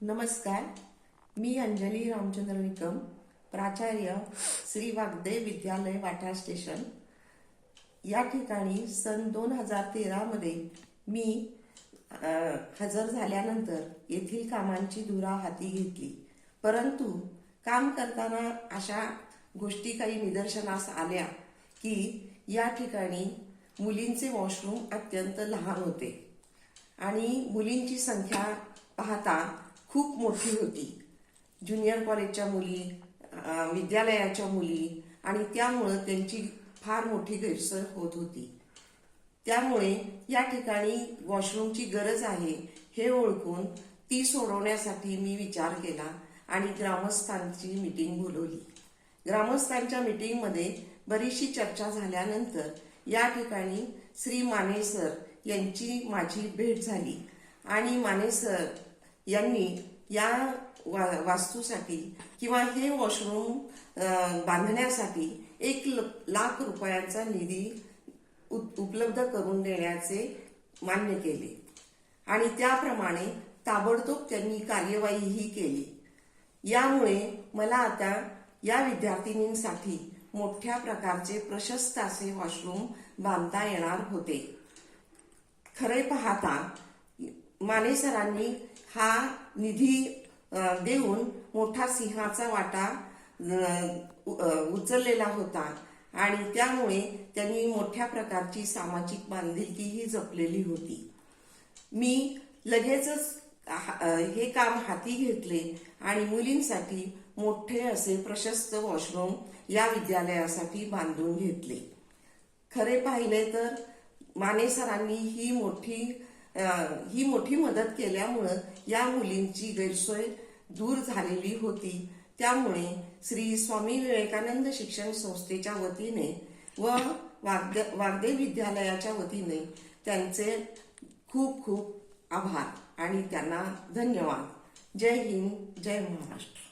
नमस्कार, मी अंजली रामचंद्र निकम, प्राचार्य श्री वाग्दे विद्यालय वाटा स्टेशन या ठिकाणी सन 2013 मध्ये मी हजर झाल्यानंतर येथील कामांची धुरा हाती घेतली. परंतु काम करताना अशा गोष्टी काही निदर्शनास आल्या की या ठिकाणी मुलींचे वॉशरूम अत्यंत लहान होते आणि मुलींची संख्या पाहता खूप मोठी होती. ज्युनियर कॉलेजच्या मुली, विद्यालयाच्या मुली, आणि त्यामुळे त्यांची फार मोठी गैरसोय होत होती. त्यामुळे या ठिकाणी वॉशरूमची गरज आहे हे ओळखून ती सोडवण्यासाठी मी विचार केला आणि ग्रामस्थांची मीटिंग बोलवली. ग्रामस्थांच्या मीटिंगमध्ये बरीचशी चर्चा झाल्यानंतर या ठिकाणी श्री माने सर यांची माझी भेट झाली आणि माने सर यांनी या वास्तूसाठी किंवा हे वॉशरूम बांधण्यासाठी 1,00,000 रुपयांचा निधी उपलब्ध करून देण्याचे मान्य केले आणि त्याप्रमाणे ताबडतोब त्यांनी कार्यवाहीही केली. यामुळे मला आता या विद्यार्थिनींसाठी मोठ्या प्रकारचे प्रशस्त असे वॉशरूम बांधता येणार होते. खरे पाहता माने सरांनी हा निधी देऊन मोठा सिंहाचा वाटा उचललेला होता आणि त्यामुळे त्यांनी मोठ्या प्रकारची सामाजिक बांधिलकीही जपलेली होती. मी लगेचच हे काम हाती घेतले आणि मुलींसाठी मोठे असे प्रशस्त वॉशरूम या विद्यालयासाठी बांधून घेतले. खरे पाहिले तर माने सरांनी ही मोठी मदत केल्यामुळे या मुलींची गैरसोय दूर झालेली होती. त्यामुळे श्री स्वामी विवेकानंद शिक्षण संस्थेच्या वतीने व वाग्दे विद्यालयाच्या वतीने त्यांचे खूप खूप आभार आणि त्यांना धन्यवाद. जय हिंद, जय महाराष्ट्र.